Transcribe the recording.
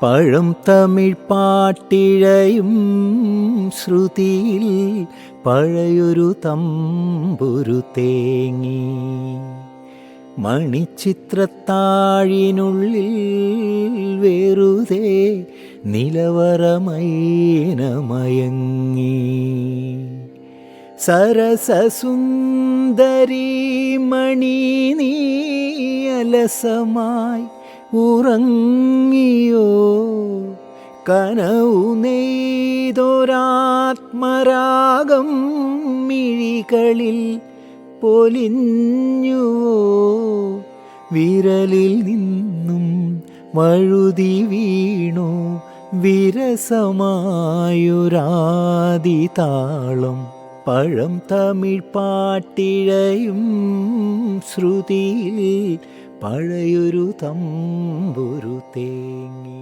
പഴം തമിഴ് പാട്ടിഴയും ശ്രുതിയിൽ പഴയൊരു തമ്പുരു തേങ്ങി. മണിച്ചിത്രത്താഴിനുള്ളിൽ വെറുതെ നിലവറമൈനമയങ്ങി. സരസസുന്ദരി മണി നീ അലസമായി ഉറങ്ങിയോ? കനവു നെയ്തൊരാത്മരാഗം മിഴികളിൽ പൊലിഞ്ഞുവോ? വിരലിൽ നിന്നും വഴുതി വീണു വിരസമായൊരാദിതാളം. പഴം തമിഴ് പാട്ടിഴയും ശ്രുതിയിൽ പഴയൊരു തമ്പുരു തേങ്ങി.